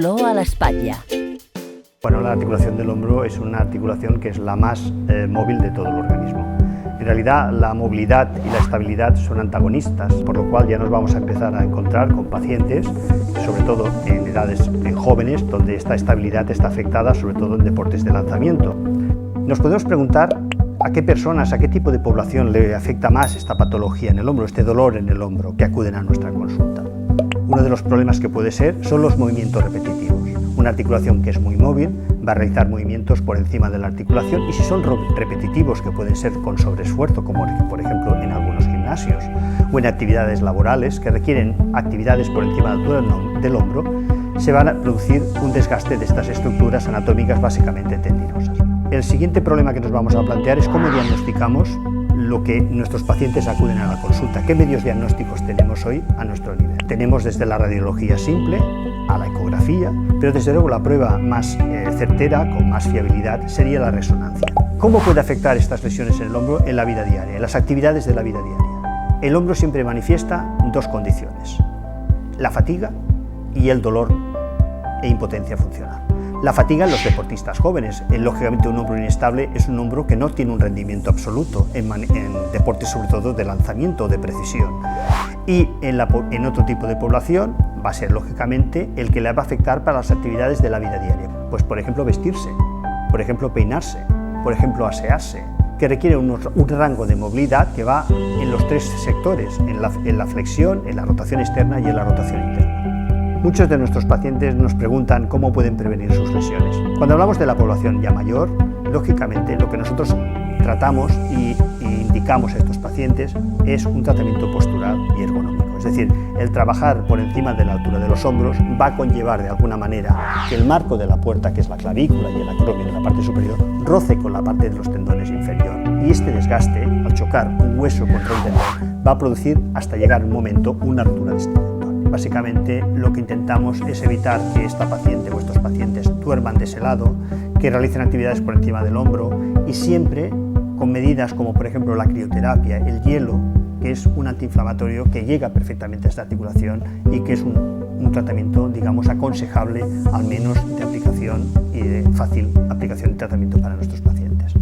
dolor a l'espatlla. Bueno, la articulación del hombro es una articulación que es la más móvil de todo el organismo. En realidad, la movilidad y la estabilidad son antagonistas, por lo cual ya nos vamos a empezar a encontrar con pacientes, sobre todo en edades jóvenes, donde esta estabilidad está afectada, sobre todo en deportes de lanzamiento. Nos podemos preguntar a qué personas, a qué tipo de población le afecta más esta patología en el hombro, este dolor en el hombro, que acuden a nuestra consulta. Uno de los problemas que puede ser son los movimientos repetitivos. Una articulación que es muy móvil va a realizar movimientos por encima de la articulación y si son repetitivos, que pueden ser con sobreesfuerzo, como por ejemplo en algunos gimnasios, o en actividades laborales que requieren actividades por encima de la altura del hombro, se va a producir un desgaste de estas estructuras anatómicas básicamente tendinosas. El siguiente problema que nos vamos a plantear es cómo diagnosticamos lo que nuestros pacientes acuden a la consulta. ¿Qué medios diagnósticos tenemos hoy a nuestro nivel? Tenemos desde la radiología simple a la ecografía, pero desde luego la prueba más certera, con más fiabilidad, sería la resonancia. ¿Cómo puede afectar estas lesiones en el hombro en la vida diaria, en las actividades de la vida diaria? El hombro siempre manifiesta dos condiciones: la fatiga y el dolor e impotencia funcional. La fatiga en los deportistas jóvenes. Lógicamente, un hombro inestable es un hombro que no tiene un rendimiento absoluto en deportes, sobre todo de lanzamiento o de precisión. Y en otro tipo de población va a ser, lógicamente, el que le va a afectar para las actividades de la vida diaria. Pues, por ejemplo, vestirse, por ejemplo, peinarse, por ejemplo, asearse, que requiere un rango de movilidad que va en los tres sectores, en la flexión, en la rotación externa y en la rotación interna. Muchos de nuestros pacientes nos preguntan cómo pueden prevenir sus lesiones. Cuando hablamos de la población ya mayor, lógicamente lo que nosotros tratamos y indicamos a estos pacientes es un tratamiento postural y ergonómico. Es decir, el trabajar por encima de la altura de los hombros va a conllevar de alguna manera que el marco de la puerta, que es la clavícula y el acromio de la parte superior, roce con la parte de los tendones inferior. Y este desgaste, al chocar un hueso contra un tendón, va a producir hasta llegar un momento una ruptura de este tendón. Básicamente lo que intentamos es evitar que esta paciente o estos pacientes duerman de ese lado, que realicen actividades por encima del hombro y siempre con medidas como por ejemplo la crioterapia, el hielo, que es un antiinflamatorio que llega perfectamente a esta articulación y que es un tratamiento, digamos, aconsejable, al menos de aplicación y de fácil aplicación y tratamiento para nuestros pacientes.